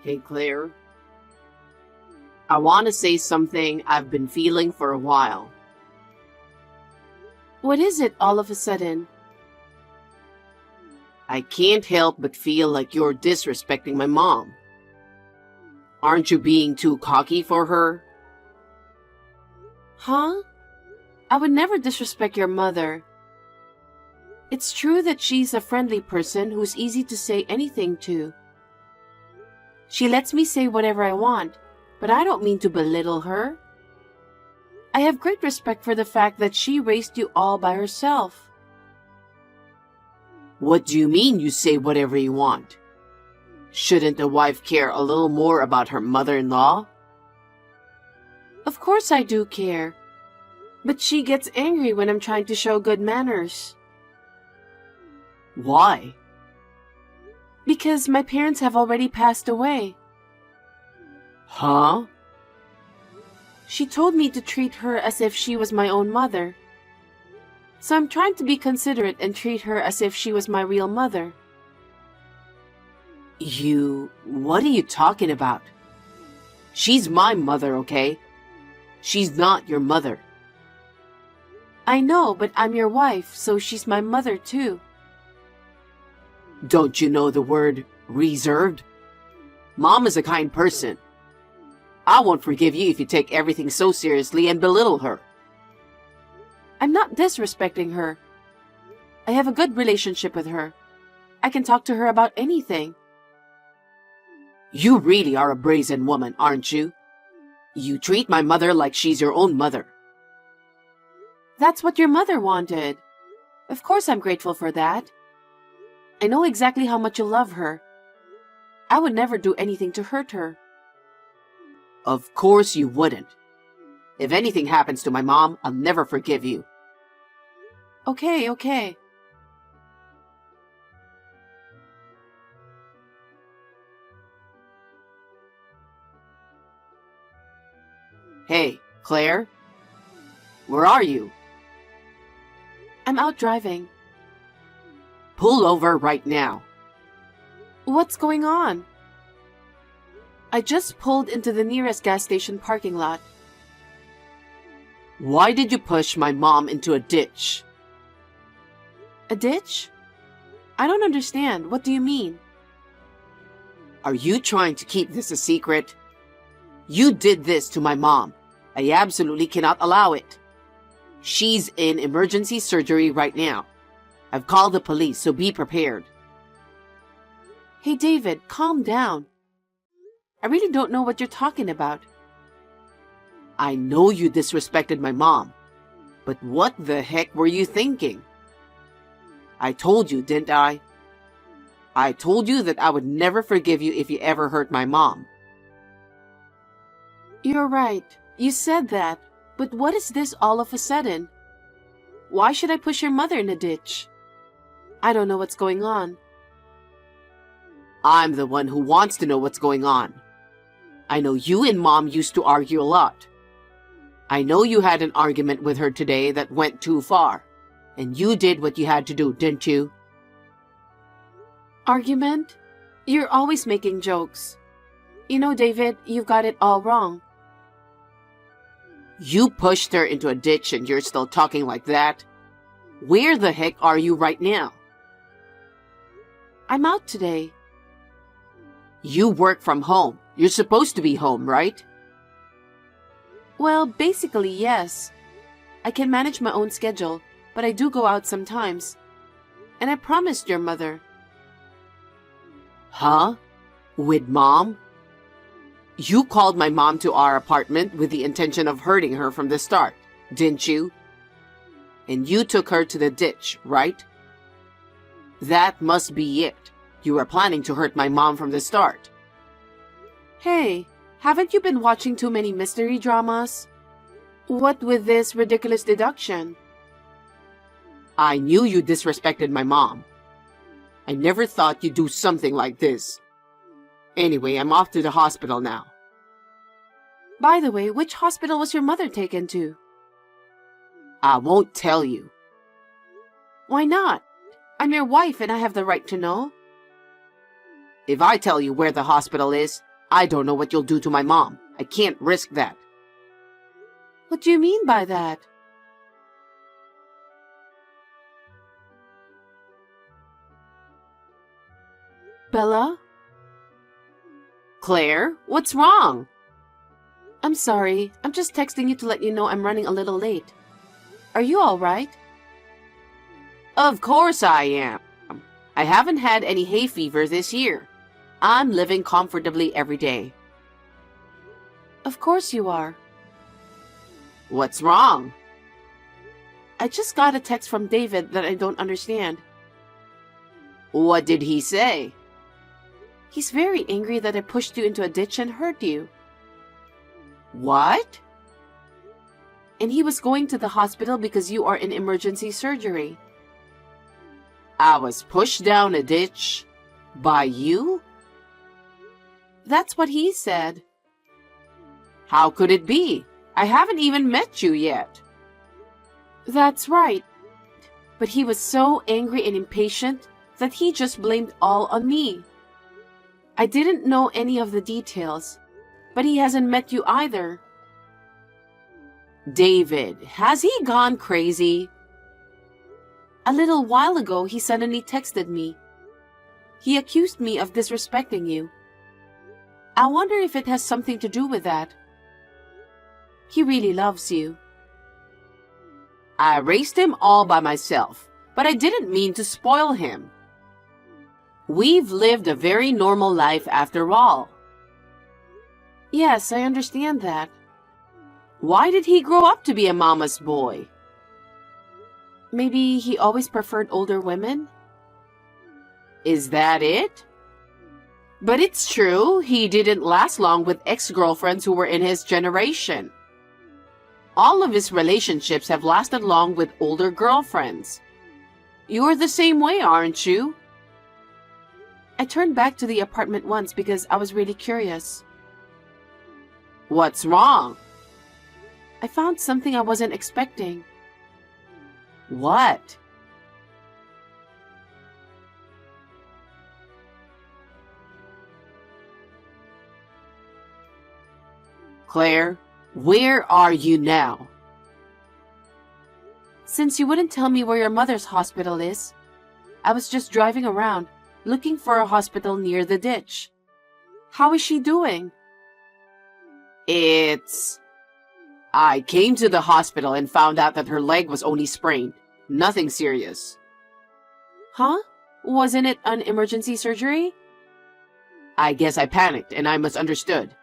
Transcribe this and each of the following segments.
Hey, Claire. I want to say something I've been feeling for a while. What is it all of a sudden? I can't help but feel like you're disrespecting my mom. Aren't you being too cocky for her? Huh? I would never disrespect your mother. It's true that she's a friendly person who's easy to say anything to. She lets me say whatever I want, but I don't mean to belittle her. I have great respect for the fact that she raised you all by herself. What do you mean you say whatever you want? Shouldn't a wife care a little more about her mother-in-law? Of course I do care, but she gets angry when I'm trying to show good manners. Why? Because my parents have already passed away. Huh? She told me to treat her as if she was my own mother. So I'm trying to be considerate and treat her as if she was my real mother. What are you talking about? She's my mother, okay? She's not your mother. I know, but I'm your wife, so she's my mother too. Don't you know the word reserved? Mom is a kind person. I won't forgive you if you take everything so seriously and belittle her. I'm not disrespecting her. I have a good relationship with her. I can talk to her about anything. You really are a brazen woman, aren't you? You treat my mother like she's your own mother. That's what your mother wanted. Of course I'm grateful for that. I know exactly how much you love her. I would never do anything to hurt her. Of course you wouldn't. If anything happens to my mom, I'll never forgive you. Okay. Hey, Claire? Where are you? I'm out driving. Pull over right now. What's going on? I just pulled into the nearest gas station parking lot. Why did you push my mom into a ditch? A ditch? I don't understand. What do you mean? Are you trying to keep this a secret? You did this to my mom. I absolutely cannot allow it. She's in emergency surgery right now. I've called the police, so be prepared. Hey, David, calm down. I really don't know what you're talking about. I know you disrespected my mom, but what the heck were you thinking? I told you, didn't I? I told you that I would never forgive you if you ever hurt my mom. You're right. You said that. But what is this all of a sudden? Why should I push your mother in a ditch? I don't know what's going on. I'm the one who wants to know what's going on. I know you and Mom used to argue a lot. I know you had an argument with her today that went too far, and you did what you had to do, didn't you? Argument? You're always making jokes. You know, David, you've got it all wrong. You pushed her into a ditch and you're still talking like that? Where the heck are you right now? I'm out today. You work from home. You're supposed to be home, right? Well, basically, yes. I can manage my own schedule, but I do go out sometimes. And I promised your mother. Huh? With Mom? You called my mom to our apartment with the intention of hurting her from the start, didn't you? And you took her to the ditch, right? That must be it. You were planning to hurt my mom from the start. Hey, haven't you been watching too many mystery dramas? What with this ridiculous deduction? I knew you disrespected my mom. I never thought you'd do something like this. Anyway, I'm off to the hospital now. By the way, which hospital was your mother taken to? I won't tell you. Why not? I'm your wife and I have the right to know. If I tell you where the hospital is, I don't know what you'll do to my mom. I can't risk that. What do you mean by that? Bella? Claire, what's wrong? I'm sorry. I'm just texting you to let you know I'm running a little late. Are you all right? Of course I am. I haven't had any hay fever this year. I'm living comfortably every day. Of course you are. What's wrong? I just got a text from David that I don't understand. What did he say? He's very angry that I pushed you into a ditch and hurt you. What? And he was going to the hospital because you are in emergency surgery. I was pushed down a ditch by you? That's what he said. How could it be? I haven't even met you yet. That's right. But he was so angry and impatient that he just blamed all on me. I didn't know any of the details, but he hasn't met you either. David, has he gone crazy? A little while ago, he suddenly texted me. He accused me of disrespecting you. I wonder if it has something to do with that. He really loves you. I raised him all by myself, but I didn't mean to spoil him. We've lived a very normal life after all. Yes, I understand that. Why did he grow up to be a mama's boy? Maybe he always preferred older women? Is that it? But it's true, he didn't last long with ex-girlfriends who were in his generation. All of his relationships have lasted long with older girlfriends. You're the same way, aren't you? I turned back to the apartment once because I was really curious. What's wrong? I found something I wasn't expecting. What? Claire, where are you now? Since you wouldn't tell me where your mother's hospital is, I was just driving around, looking for a hospital near the ditch. How is she doing? I came to the hospital and found out that her leg was only sprained. Nothing serious. Huh? Wasn't it an emergency surgery? I guess I panicked and I misunderstood.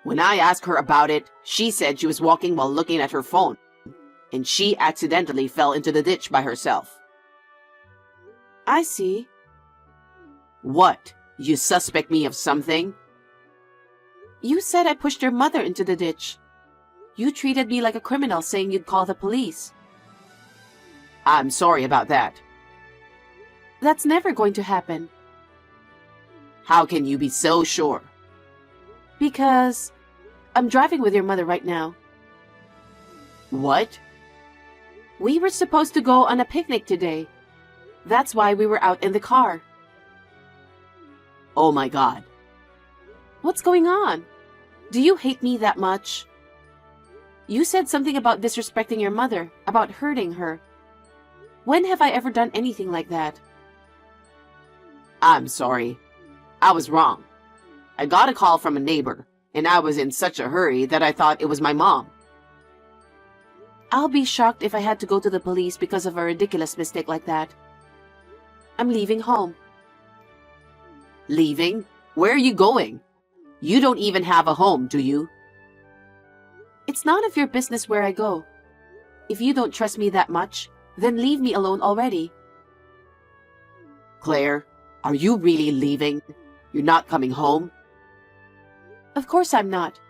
When I asked her about it, she said she was walking while looking at her phone, and she accidentally fell into the ditch by herself. I see. What? You suspect me of something? You said I pushed your mother into the ditch. You treated me like a criminal, saying you'd call the police. I'm sorry about that. That's never going to happen. How can you be so sure? Because I'm driving with your mother right now. What? We were supposed to go on a picnic today. That's why we were out in the car. Oh my God. What's going on? Do you hate me that much? You said something about disrespecting your mother, about hurting her. When have I ever done anything like that? I'm sorry. I was wrong. I got a call from a neighbor, and I was in such a hurry that I thought it was my mom. I'll be shocked if I had to go to the police because of a ridiculous mistake like that. I'm leaving home. Leaving? Where are you going? You don't even have a home, do you? It's none of your business where I go. If you don't trust me that much, then leave me alone already. Claire, are you really leaving? You're not coming home? Of course I'm not.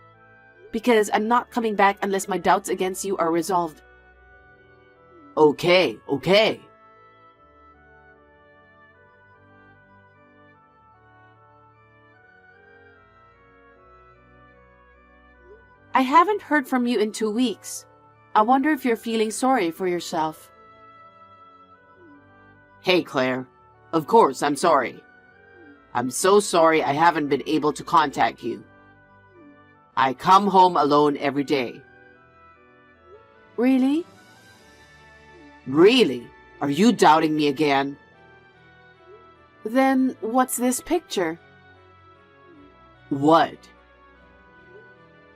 Because I'm not coming back unless my doubts against you are resolved. Okay. I haven't heard from you in 2 weeks. I wonder if you're feeling sorry for yourself. Hey, Claire. Of course, I'm sorry. I'm so sorry I haven't been able to contact you. I come home alone every day. Really? Really? Are you doubting me again? Then what's this picture? What?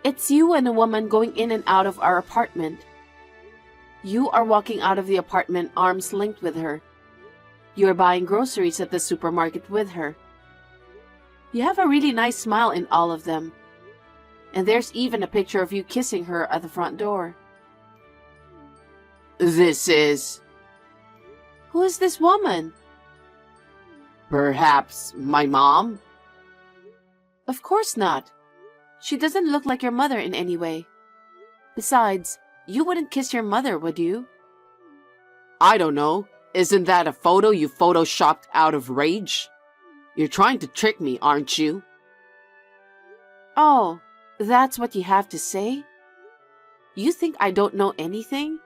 It's you and a woman going in and out of our apartment. You are walking out of the apartment arms linked with her. You're buying groceries at the supermarket with her. You have a really nice smile in all of them. And there's even a picture of you kissing her at the front door. This is... Who is this woman? Perhaps my mom? Of course not. She doesn't look like your mother in any way. Besides, you wouldn't kiss your mother, would you? I don't know. Isn't that a photo you photoshopped out of rage? You're trying to trick me, aren't you? Oh, that's what you have to say? You think I don't know anything?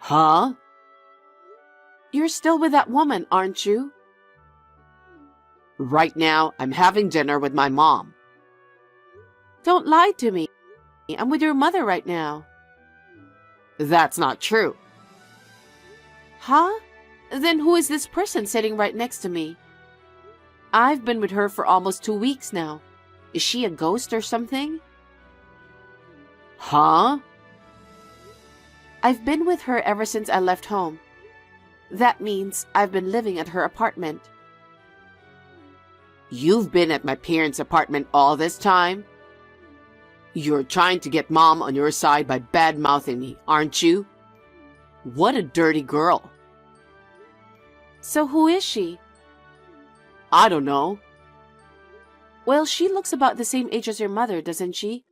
Huh? You're still with that woman, aren't you? Right now, I'm having dinner with my mom. Don't lie to me. I'm with your mother right now. That's not true. Huh? Then who is this person sitting right next to me? I've been with her for almost 2 weeks now. Is she a ghost or something? Huh? I've been with her ever since I left home. That means I've been living at her apartment. You've been at my parents' apartment all this time? You're trying to get Mom on your side by bad-mouthing me, aren't you? What a dirty girl. So who is she? I don't know. Well, she looks about the same age as your mother, doesn't she?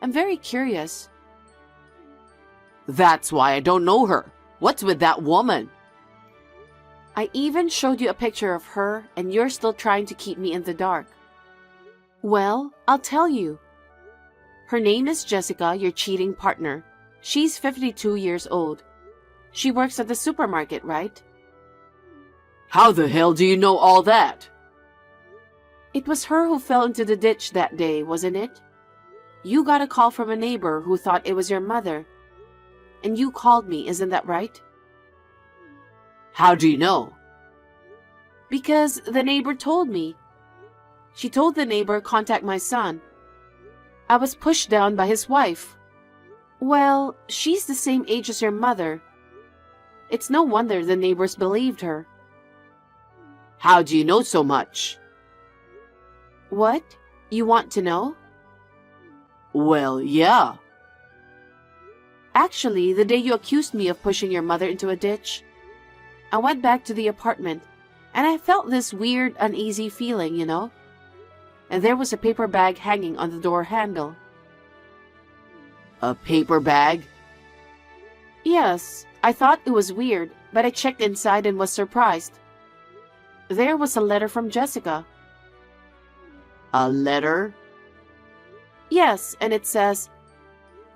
I'm very curious. That's why I don't know her. What's with that woman? I even showed you a picture of her, and you're still trying to keep me in the dark. Well, I'll tell you. Her name is Jessica, your cheating partner. She's 52 years old. She works at the supermarket, right? How the hell do you know all that? It was her who fell into the ditch that day, wasn't it? You got a call from a neighbor who thought it was your mother. And you called me, isn't that right? How do you know? Because the neighbor told me. She told the neighbor, contact my son. I was pushed down by his wife. Well, she's the same age as your mother. It's no wonder the neighbors believed her. How do you know so much? What? You want to know? Well, yeah. Actually, the day you accused me of pushing your mother into a ditch, I went back to the apartment, and I felt this weird, uneasy feeling, you know? And there was a paper bag hanging on the door handle. A paper bag? Yes, I thought it was weird, but I checked inside and was surprised. There was a letter from Jessica. A letter? Yes, and it says,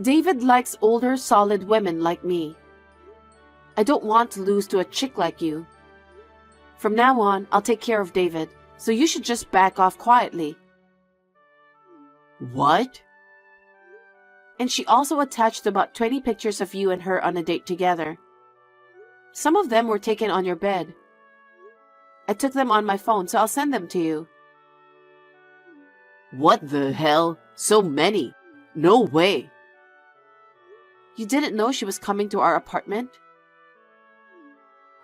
David likes older, solid women like me. I don't want to lose to a chick like you. From now on, I'll take care of David, so you should just back off quietly. What? And she also attached about 20 pictures of you and her on a date together. Some of them were taken on your bed. I took them on my phone, so I'll send them to you. What the hell? So many? No way. You didn't know she was coming to our apartment?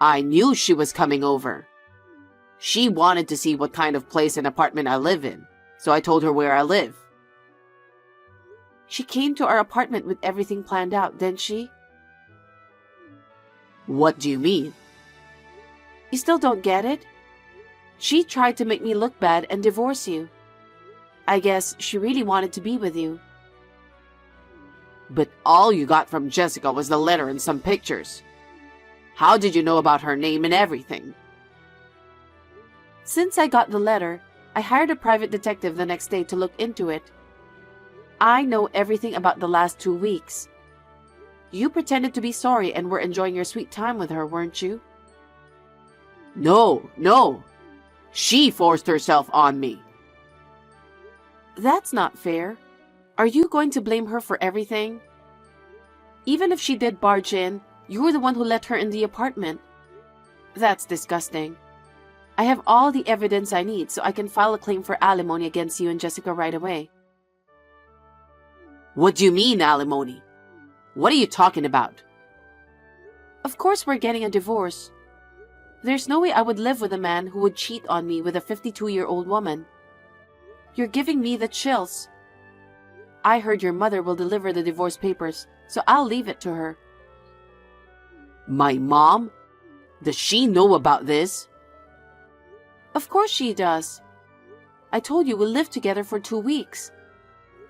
I knew she was coming over. She wanted to see what kind of place and apartment I live in, so I told her where I live. She came to our apartment with everything planned out, didn't she? What do you mean? You still don't get it? She tried to make me look bad and divorce you. I guess she really wanted to be with you. But all you got from Jessica was the letter and some pictures. How did you know about her name and everything? Since I got the letter, I hired a private detective the next day to look into it. I know everything about the last 2 weeks. You pretended to be sorry and were enjoying your sweet time with her, weren't you? No. She forced herself on me. That's not fair. Are you going to blame her for everything? Even if she did barge in, you were the one who let her in the apartment. That's disgusting. I have all the evidence I need so I can file a claim for alimony against you and Jessica right away. What do you mean, alimony? What are you talking about? Of course we're getting a divorce. There's no way I would live with a man who would cheat on me with a 52-year-old woman. You're giving me the chills. I heard your mother will deliver the divorce papers, so I'll leave it to her. My mom? Does she know about this? Of course she does. I told you we'll live together for 2 weeks.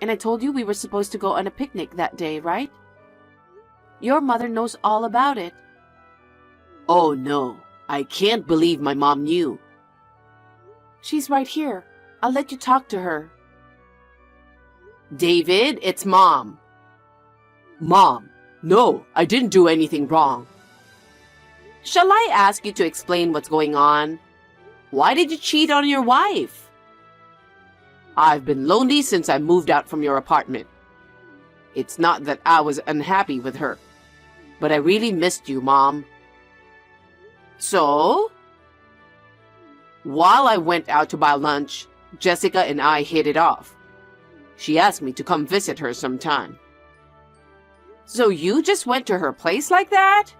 And I told you we were supposed to go on a picnic that day, right? Your mother knows all about it. Oh no, I can't believe my mom knew. She's right here. I'll let you talk to her. David, it's Mom. Mom, no, I didn't do anything wrong. Shall I ask you to explain what's going on? Why did you cheat on your wife? I've been lonely since I moved out from your apartment. It's not that I was unhappy with her, but I really missed you, Mom. So? While I went out to buy lunch, Jessica and I hit it off. She asked me to come visit her sometime. So you just went to her place like that?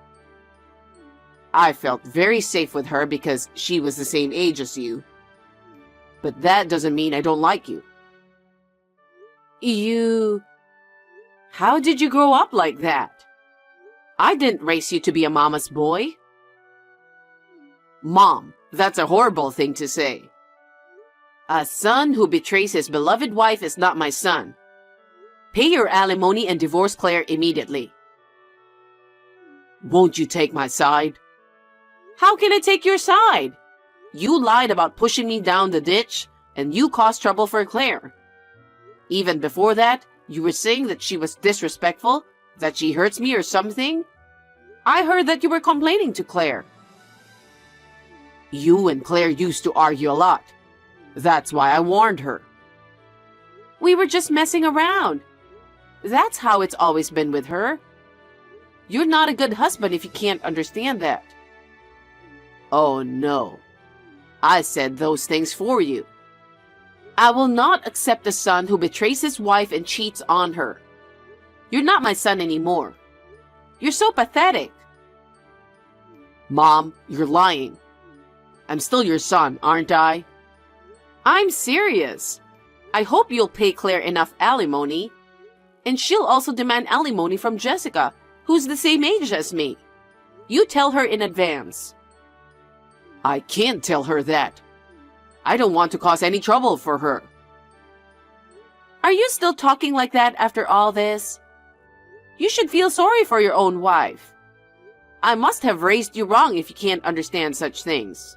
I felt very safe with her because she was the same age as you. But that doesn't mean I don't like you. How did you grow up like that? I didn't raise you to be a mama's boy. Mom, that's a horrible thing to say. A son who betrays his beloved wife is not my son. Pay your alimony and divorce Claire immediately. Won't you take my side? How can I take your side? You lied about pushing me down the ditch, and you caused trouble for Claire. Even before that, you were saying that she was disrespectful, that she hurts me or something. I heard that you were complaining to Claire. You and Claire used to argue a lot. That's why I warned her. We were just messing around. That's how it's always been with her. You're not a good husband if you can't understand that. Oh no. I said those things for you. I will not accept a son who betrays his wife and cheats on her. You're not my son anymore. You're so pathetic. Mom, you're lying. I'm still your son, aren't I? I'm serious. I hope you'll pay Claire enough alimony. And she'll also demand alimony from Jessica, who's the same age as me. You tell her in advance. I can't tell her that. I don't want to cause any trouble for her. Are you still talking like that after all this? You should feel sorry for your own wife. I must have raised you wrong if you can't understand such things.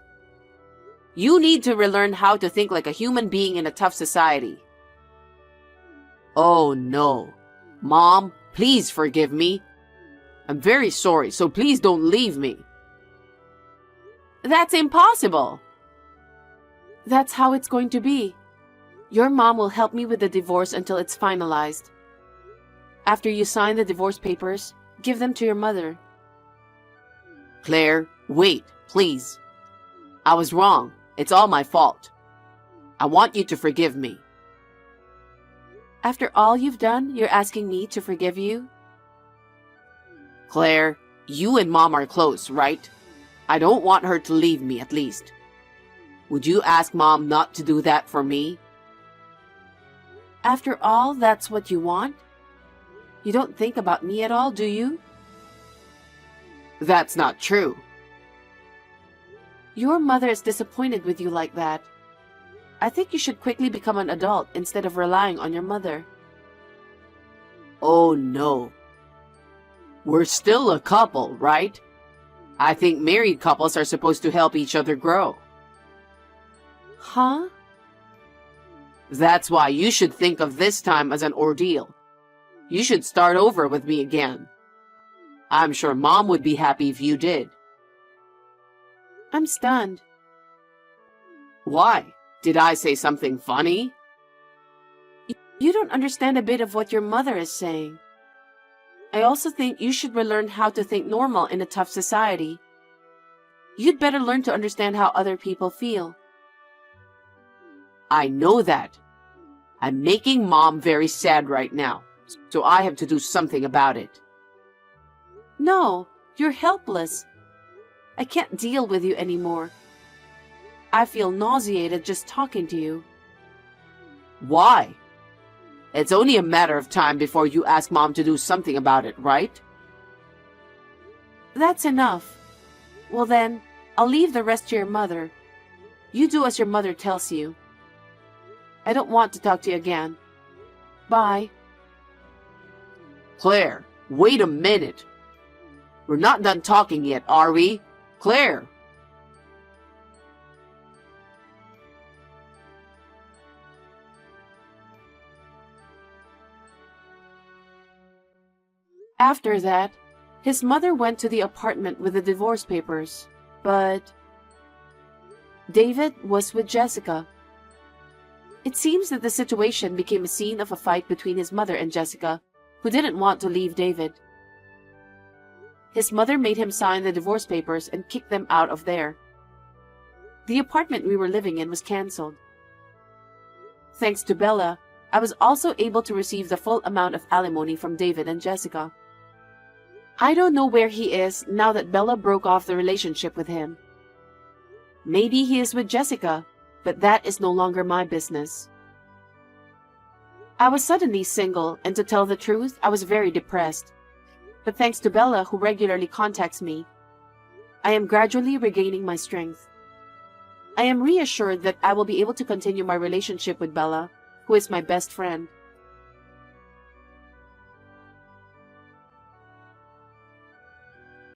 You need to relearn how to think like a human being in a tough society. Oh no. Mom, please forgive me. I'm very sorry, so please don't leave me. That's impossible. That's how it's going to be. Your mom will help me with the divorce until it's finalized. After you sign the divorce papers, give them to your mother. Claire, wait, please. I was wrong. It's all my fault. I want you to forgive me. After all you've done, you're asking me to forgive you? Claire, you and Mom are close, right? I don't want her to leave me, at least. Would you ask Mom not to do that for me? After all, that's what you want? You don't think about me at all, do you? That's not true. Your mother is disappointed with you like that. I think you should quickly become an adult instead of relying on your mother. Oh no. We're still a couple, right? I think married couples are supposed to help each other grow. Huh? That's why you should think of this time as an ordeal. You should start over with me again. I'm sure Mom would be happy if you did. I'm stunned. Why? Did I say something funny? You don't understand a bit of what your mother is saying. I also think you should relearn how to think normal in a tough society. You'd better learn to understand how other people feel. I know that. I'm making Mom very sad right now, so I have to do something about it. No, you're helpless. I can't deal with you anymore. I feel nauseated just talking to you. Why? It's only a matter of time before you ask Mom to do something about it, right? That's enough. Well then, I'll leave the rest to your mother. You do as your mother tells you. I don't want to talk to you again. Bye. Claire, wait a minute. We're not done talking yet, are we? Claire! After that, his mother went to the apartment with the divorce papers, but David was with Jessica. It seems that the situation became a scene of a fight between his mother and Jessica, who didn't want to leave David. His mother made him sign the divorce papers and kicked them out of there. The apartment we were living in was cancelled. Thanks to Bella, I was also able to receive the full amount of alimony from David and Jessica. I don't know where he is now that Bella broke off the relationship with him. Maybe he is with Jessica, but that is no longer my business. I was suddenly single, and to tell the truth, I was very depressed. But thanks to Bella, who regularly contacts me, I am gradually regaining my strength. I am reassured that I will be able to continue my relationship with Bella, who is my best friend.